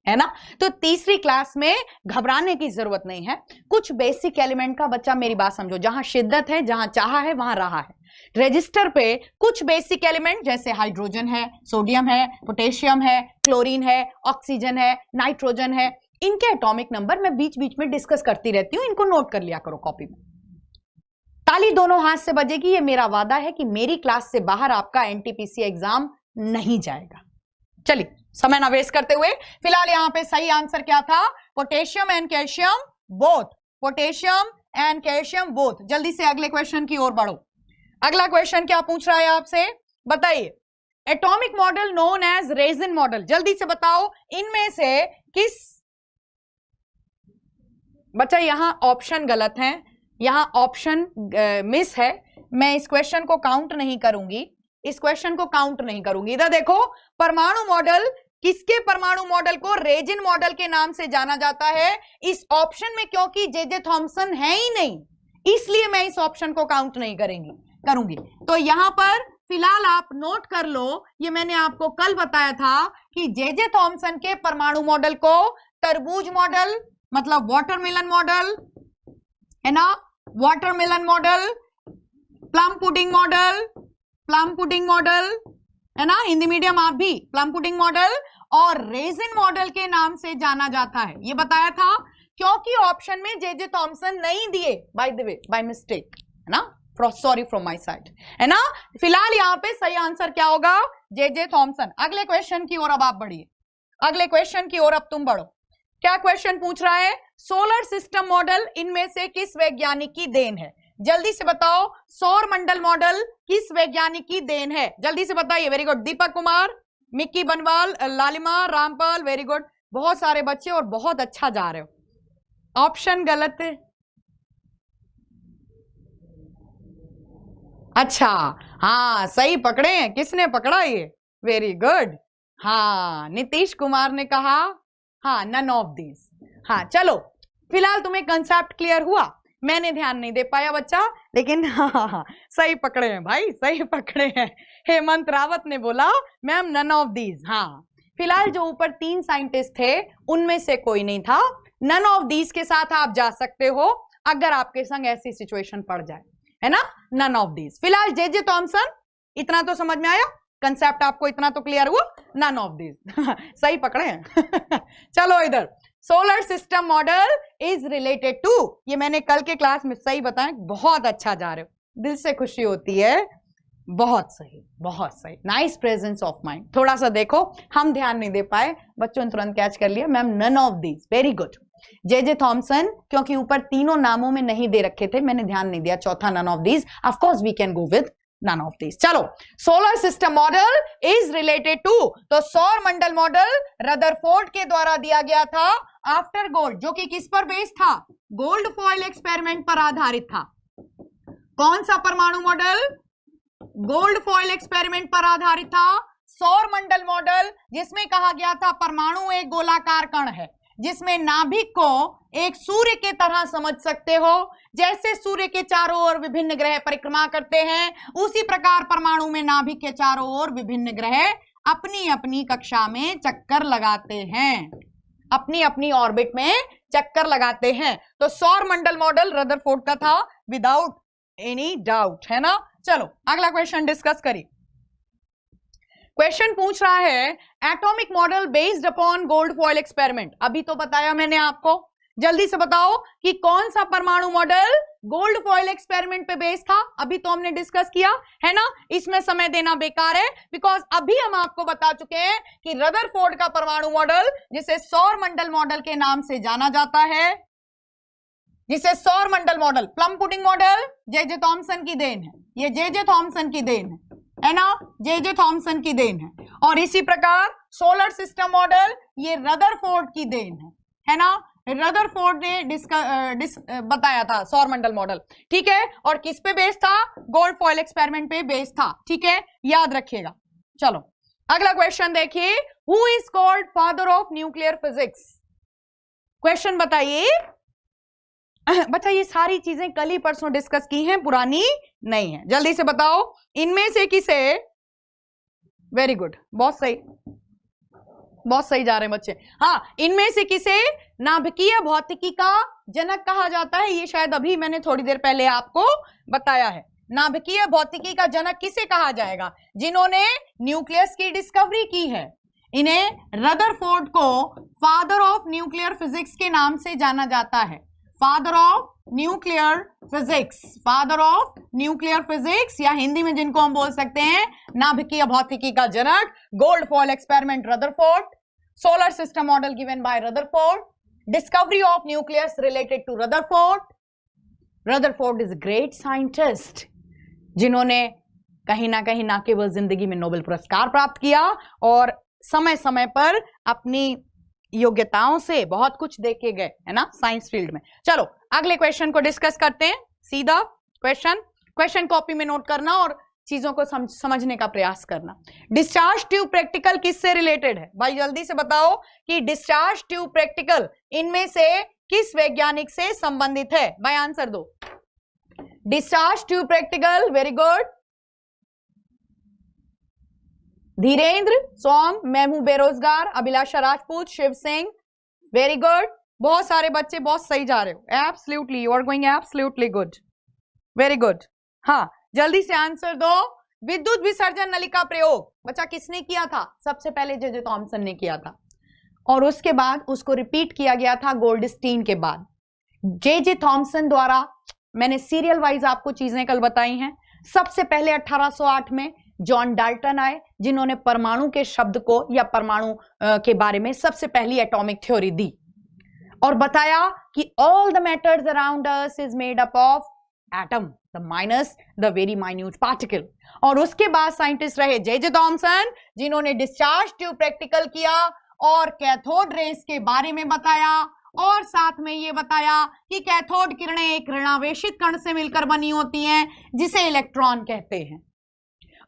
है ना, तो तीसरी क्लास में घबराने की जरूरत नहीं है। कुछ बेसिक एलिमेंट का बच्चा मेरी बात समझो, जहां शिद्दत है, जहां चाहा है वहां रहा है। रजिस्टर पे कुछ बेसिक एलिमेंट जैसे हाइड्रोजन है, सोडियम है, पोटेशियम है, क्लोरीन है, ऑक्सीजन है, नाइट्रोजन है, इनके एटॉमिक नंबर मैं बीच बीच में डिस्कस करती रहती हूं, इनको नोट कर लिया करो कॉपी में। ताली दोनों हाथ से बजेगी, ये मेरा वादा है कि मेरी क्लास से बाहर आपका एनटीपीसी एग्जाम नहीं जाएगा। चलिए समय ना वेस्ट करते हुए, फिलहाल यहां पे सही आंसर क्या था? Potassium and calcium both, potassium and calcium both. जल्दी से अगले क्वेश्चन की ओर बढ़ो। अगला क्वेश्चन क्या पूछ रहा है आपसे, बताइए। Atomic model known as raisin model, जल्दी से बताओ इनमें से किस, बच्चा यहां ऑप्शन गलत है, यहां ऑप्शन मिस है। मैं इस क्वेश्चन को काउंट नहीं करूंगी, इस क्वेश्चन को काउंट नहीं करूंगी। इधर देखो, परमाणु मॉडल, किसके परमाणु मॉडल को रेजिन मॉडल के नाम से जाना जाता है? इस ऑप्शन में क्योंकि जे थॉमसन है ही नहीं, इसलिए मैं इस ऑप्शन को काउंट नहीं करूंगी। तो यहां पर फिलहाल आप नोट कर लो, ये मैंने आपको कल बताया था कि जे थॉमसन के परमाणु मॉडल को तरबूज मॉडल, मतलब वाटरमेलन मॉडल है ना, watermelon model, plum pudding model है ना, हिंदी मीडियम आप भी, प्लम पुडिंग मॉडल और रेजिन मॉडल के नाम से जाना जाता है। ये बताया था क्योंकि ऑप्शन में जे थॉमसन नहीं दिए, by the way, by mistake, है ना, सॉरी फ्रॉम माय साइड, है ना। फिलहाल यहाँ पे सही आंसर क्या होगा? J Thomson. अगले क्वेश्चन की ओर अब आप बढ़िए, अगले क्वेश्चन की ओर अब तुम बढ़ो। क्या क्वेश्चन पूछ रहा है? सोलर सिस्टम मॉडल इनमें से किस वैज्ञानिक की देन है? जल्दी से बताओ, सौर मंडल मॉडल किस वैज्ञानिक की देन है? जल्दी से बताइए। Very good, Deepak Kumar, Mickey बनवाल, लालिमा, रामपाल, वेरी गुड, बहुत सारे बच्चे और बहुत अच्छा जा रहे हो। ऑप्शन गलत है, अच्छा हाँ सही पकड़े हैं, किसने पकड़ा ये? वेरी गुड, हाँ नीतीश कुमार ने कहा हाँ नन ऑफ दीज। हाँ चलो, फिलहाल तुम्हें कंसेप्ट क्लियर हुआ? मैंने ध्यान नहीं दे पाया बच्चा, लेकिन हाँ सही पकड़े हैं भाई, सही पकड़े हैं। हेमंत रावत ने बोला मैम नन ऑफ दीज। हाँ फिलहाल जो ऊपर 3 साइंटिस्ट थे उनमें से कोई नहीं था। नन ऑफ दीज के साथ आप जा सकते हो अगर आपके संग ऐसी सिचुएशन पड़ जाए, है ना, नन ऑफ दीज। फिलहाल जे थॉमसन इतना तो समझ में आया, कंसेप्ट आपको इतना तो क्लियर हुआ, नन ऑफ दिस सही पकड़े हैं चलो इधर, solar system model is related to, ये मैंने कल के क्लास में सही बताया, बहुत अच्छा जा रहे हो, दिल से खुशी होती है, बहुत सही बहुत सही, नाइस प्रेजेंस ऑफ माइंड। थोड़ा सा देखो, हम ध्यान नहीं दे पाए, बच्चों ने तुरंत कैच कर लिया, ma'am none of these, very good. J Thomson, क्योंकि ऊपर तीनों नामों में नहीं दे रखे थे, मैंने ध्यान नहीं दिया, चौथा none of these, of course we can go with none of these. चलो, solar system model is related to, तो सौर मंडल मॉडल रदरफोर्ड के द्वारा दिया गया था आफ्टर गोल्ड, जो कि किस पर बेस्ड था, गोल्ड फॉइल एक्सपेरिमेंट पर आधारित था। कौन सा परमाणु मॉडल, गोल्ड फॉइल एक्सपेरिमेंट पर आधारित था। सौर मंडल मॉडल, जिसमें कहा गया था परमाणु एक गोलाकार कण है, जिसमें नाभिक को एक सूर्य के तरह समझ सकते हो, जैसे सूर्य के चारों ओर विभिन्न ग्रह परिक्रमा करते हैं, उसी प्रकार परमाणु में नाभिक के चारों ओर विभिन्न ग्रह अपनी अपनी कक्षा में चक्कर लगाते हैं, अपनी अपनी ऑर्बिट में चक्कर लगाते हैं। तो सौर मंडल मॉडल रदरफोर्ड का था, विदाउट एनी डाउट, है ना। चलो अगला क्वेश्चन डिस्कस करिए। क्वेश्चन पूछ रहा है atomic model based upon gold foil experiment, अभी तो बताया मैंने आपको, जल्दी से बताओ कि कौन सा परमाणु मॉडल गोल्ड फॉइल एक्सपेरिमेंट पे बेस्ड था, अभी तो हमने डिस्कस किया है ना, इसमें समय देना बेकार है, बिकॉज अभी हम आपको बता चुके हैं कि रदरफोर्ड का परमाणु मॉडल, जिसे सौर मंडल मॉडल के नाम से जाना जाता है, जिसे सौर मंडल model, plum pudding model J Thomson की देन है, ये जे थॉमसन की देन है ना, जे थॉमसन की देन है। और इसी प्रकार सोलर सिस्टम मॉडल ये रदरफोर्ड की देन है ना, रदरफोर्ड ने बताया था सौर मंडल मॉडल, ठीक है। और किस पे बेस्ड था, गोल्ड फॉइल एक्सपेरिमेंट पे बेस्ड था, ठीक है, याद रखिएगा। चलो अगला क्वेश्चन देखिए, who is called father of nuclear physics, question बताइए। बच्चा ये सारी चीजें कल ही परसों डिस्कस की हैं, पुरानी नहीं है, जल्दी से बताओ इनमें से किसे, वेरी गुड, बहुत सही बहुत सही जा रहे हैं बच्चे, हाँ, इनमें से किसे नाभिकीय भौतिकी का जनक कहा जाता है, ये शायद अभी मैंने थोड़ी देर पहले आपको बताया है। नाभिकीय भौतिकी का जनक किसे कहा जाएगा, जिन्होंने न्यूक्लियस की डिस्कवरी की है, इन्हें रदरफोर्ड को फादर ऑफ न्यूक्लियर फिजिक्स के नाम से जाना जाता है, father of nuclear physics, father of nuclear physics, या हिंदी में जिनको हम बोल सकते हैं नाभिकीय भौतिकी का जनक, gold foil experiment Rutherford, solar system model given by Rutherford, discovery of nucleus related to Rutherford. Rutherford is great scientist, जिन्होंने कहीं ना केवल जिंदगी में नोबेल पुरस्कार प्राप्त किया और समय समय पर अपनी योग्यताओं से बहुत कुछ देखे गए, है ना, साइंस फील्ड में। चलो अगले क्वेश्चन को डिस्कस करते हैं, सीधा क्वेश्चन कॉपी में नोट करना और चीजों को समझने का प्रयास करना। डिस्चार्ज ट्यूब प्रैक्टिकल किससे रिलेटेड है, भाई जल्दी से बताओ कि डिस्चार्ज ट्यूब प्रैक्टिकल इनमें से किस वैज्ञानिक से संबंधित है, भाई आंसर दो। Discharge tube practical, very good, Dhirendra, Som, मेमू बेरोजगार, अभिलाषा राजपूत, शिव सिंह, वेरी गुड, बहुत सारे बच्चे बहुत सही जा रहे हो, absolutely you are going absolutely good, very good. हाँ जल्दी से आंसर दो। विद्युत विसर्जन नलिका प्रयोग बच्चा किसने किया था, सबसे पहले जे थॉमसन ने किया था, और उसके बाद उसको रिपीट किया गया था गोल्डस्टीन के बाद। जे थॉमसन द्वारा, मैंने सीरियल वाइज आपको चीजें कल बताई हैं। सबसे पहले 1808 में जॉन डाल्टन आए, जिन्होंने परमाणु के शब्द को या परमाणु के बारे में सबसे पहली एटॉमिक थ्योरी दी और बताया कि all the matters around us is made up of atom, the minus the very minute particle. और उसके बाद साइंटिस्ट रहे जे थॉमसन, जिन्होंने डिस्चार्ज ट्यूब प्रैक्टिकल किया और कैथोड रेस के बारे में बताया, और साथ में ये बताया कि कैथोड किरणें एक ऋणावेशित कण से मिलकर बनी होती हैं, जिसे इलेक्ट्रॉन कहते हैं,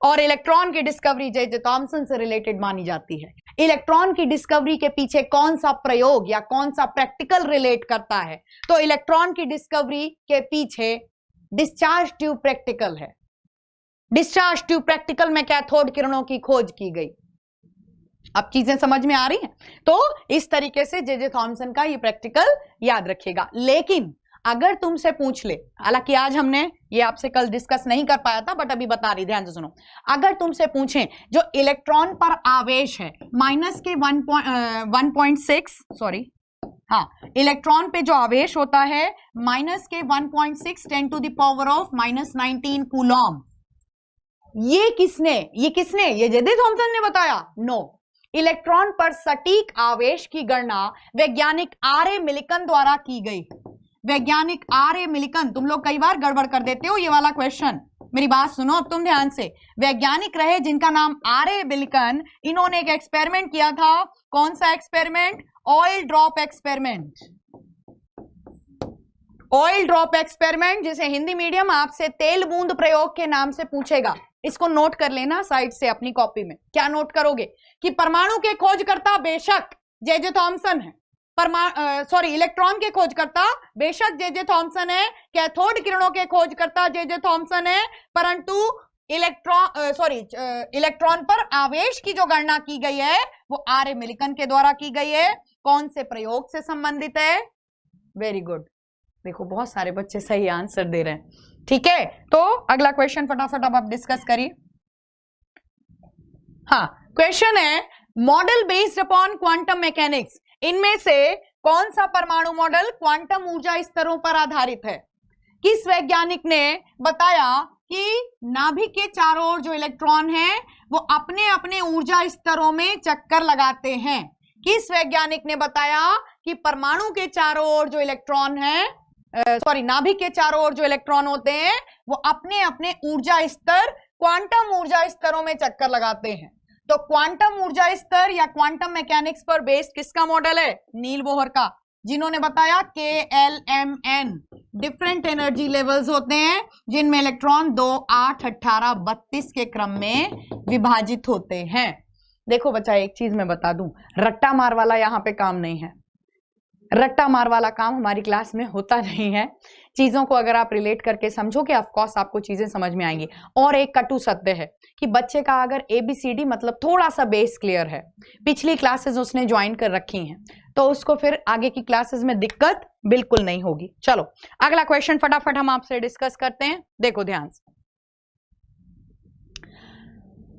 और इलेक्ट्रॉन की डिस्कवरी जे थॉमसन से रिलेटेड मानी जाती है। इलेक्ट्रॉन की डिस्कवरी के पीछे कौन सा प्रयोग या कौन सा प्रैक्टिकल रिलेट करता है, तो इलेक्ट्रॉन की डिस्कवरी के पीछे डिस्चार्ज ट्यूब प्रैक्टिकल है। डिस्चार्ज ट्यूब प्रैक्टिकल में कैथोड किरणों की खोज की गई। अब चीजें समझ में आ रही हैं, तो इस तरीके से जे थॉमसन का ये प्रैक्टिकल याद रखिएगा। लेकिन अगर तुमसे पूछ ले, हालांकि आज हमने ये आपसे कल डिस्कस नहीं कर पाया था बट अभी बता रही, ध्यान से सुनो। अगर तुमसे पूछें जो इलेक्ट्रॉन पर आवेश है माइनस के 1.6 सॉरी, हाँ, इलेक्ट्रॉन पे जो आवेश होता है माइनस के 1.6 10 to the power of -19 coulomb, ये किसने ये जे.जे. थॉमसन ने बताया? नो, इलेक्ट्रॉन पर सटीक आवेश की गणना वैज्ञानिक आर ए मिलिकन द्वारा की गई। वैज्ञानिक आर ए मिलिकन, तुम लोग कई बार गड़बड़ कर देते हो ये वाला क्वेश्चन, मेरी बात सुनो अब तुम ध्यान से। वैज्ञानिक रहे जिनका नाम आर ए मिलिकन, इन्होंने एक एक्सपेरिमेंट किया था। कौन सा experiment? Oil drop experiment. Oil drop experiment, जिसे हिंदी मीडियम आपसे तेल बूंद प्रयोग के नाम से पूछेगा। इसको नोट कर लेना साइड से अपनी कॉपी में। क्या नोट करोगे? कि परमाणु के खोजकर्ता बेशक जे.जे. थॉमसन है, इलेक्ट्रॉन के खोजकर्ता बेशक जे.जे. थॉमसन है, कैथोड किरणों के खोजकर्ता जे.जे. थॉमसन है, परंतु इलेक्ट्रॉन पर आवेश की जो गणना की गई है वो आर ए मिलिकन के द्वारा की गई है। कौन से प्रयोग से संबंधित है? वेरी गुड, देखो बहुत सारे बच्चे सही आंसर दे रहे हैं। ठीक है, तो अगला क्वेश्चन फटाफट अब आप डिस्कस करिए। हाँ, क्वेश्चन है model based upon quantum mechanics, इनमें से कौन सा परमाणु मॉडल क्वांटम ऊर्जा स्तरों पर आधारित है? किस वैज्ञानिक ने बताया कि नाभिक के चारों ओर जो इलेक्ट्रॉन हैं वो अपने अपने ऊर्जा स्तरों में चक्कर लगाते हैं? किस वैज्ञानिक ने बताया कि परमाणु के चारों ओर जो इलेक्ट्रॉन है, नाभिक के चारों ओर जो इलेक्ट्रॉन होते हैं वो अपने अपने ऊर्जा स्तर, क्वांटम ऊर्जा स्तरों में चक्कर लगाते हैं? तो क्वांटम ऊर्जा स्तर या क्वांटम मैकेनिक्स पर बेस्ड किसका मॉडल है? नील बोहर का, जिन्होंने बताया KLMN, डिफरेंट एनर्जी लेवल्स होते हैं जिनमें इलेक्ट्रॉन 2, 8, 18, 32 के क्रम में विभाजित होते हैं। देखो बच्चा, एक चीज मैं बता दूं, रट्टा मार वाला यहाँ पे काम नहीं है। रट्टा मार वाला काम हमारी क्लास में होता नहीं है। चीजों को अगर आप रिलेट करके समझोगे ऑफकोर्स आपको चीजें समझ में आएंगी। और एक कटु सत्य है कि बच्चे का अगर ABCD मतलब थोड़ा सा बेस क्लियर है, पिछली क्लासेस उसने ज्वाइन कर रखी हैं, तो उसको फिर आगे की क्लासेस में दिक्कत बिल्कुल नहीं होगी। चलो अगला क्वेश्चन फटाफट हम आपसे डिस्कस करते हैं, देखो ध्यान से।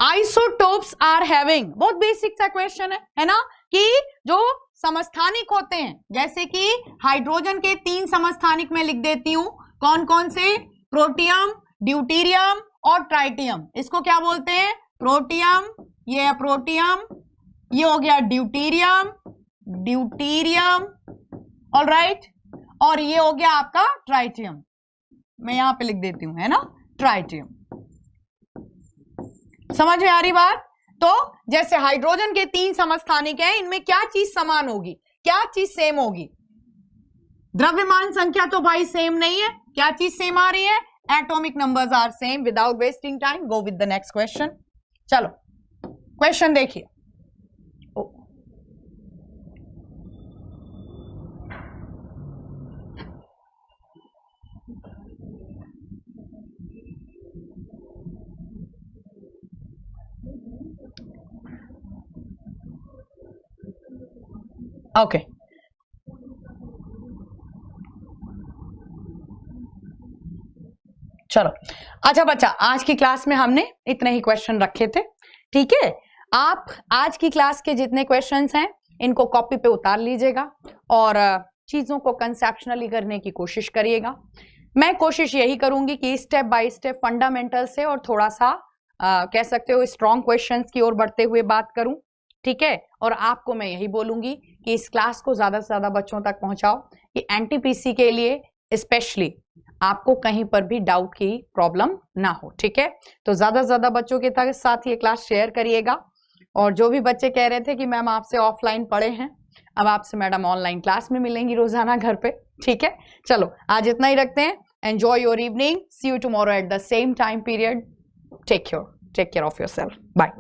आइसोटोप्स आर हैविंग, बहुत बेसिक सा क्वेश्चन है ना, कि जो समस्थानिक होते हैं, जैसे कि हाइड्रोजन के 3 समस्थानिक में लिख देती हूं, कौन कौन से? प्रोटियम, ड्यूटीरियम और ट्राइटियम। इसको क्या बोलते हैं? प्रोटियम, ये है प्रोटियम, ये हो गया ड्यूटीरियम, ऑलराइट, और ये हो गया आपका ट्राइटियम। मैं यहां पे लिख देती हूं, है ना, ट्राइटियम। समझ में आ रही बात? तो जैसे हाइड्रोजन के 3 समस्थानिक हैं, इनमें क्या चीज समान होगी, क्या चीज सेम होगी? द्रव्यमान संख्या तो भाई सेम नहीं है, क्या चीज सेम आ रही है? Atomic numbers are same. Without wasting time go with the next question. चलो क्वेश्चन देखिए। ओके, चलो अच्छा बच्चा, आज की क्लास में हमने इतने ही क्वेश्चन रखे थे। ठीक है, आप आज की क्लास के जितने क्वेश्चंस हैं इनको कॉपी पे उतार लीजिएगा और चीजों को कंसेप्शनली करने की कोशिश करिएगा। मैं कोशिश यही करूंगी कि स्टेप बाय स्टेप फंडामेंटल से और थोड़ा सा कह सकते हो स्ट्रॉन्ग क्वेश्चंस की ओर बढ़ते हुए बात करूं। ठीक है, और आपको मैं यही बोलूंगी कि इस क्लास को ज्यादा से ज्यादा बच्चों तक पहुंचाओ कि NTPC के लिए स्पेशली आपको कहीं पर भी डाउट की प्रॉब्लम ना हो। ठीक है, तो ज्यादा से ज्यादा बच्चों के साथ ये क्लास शेयर करिएगा। और जो भी बच्चे कह रहे थे कि मैम आपसे ऑफलाइन पढ़े हैं, अब आपसे मैडम ऑनलाइन क्लास में मिलेंगी रोजाना घर पे। ठीक है, चलो आज इतना ही रखते हैं। Enjoy your evening, see you tomorrow at the same time period. Take care of yourself, bye.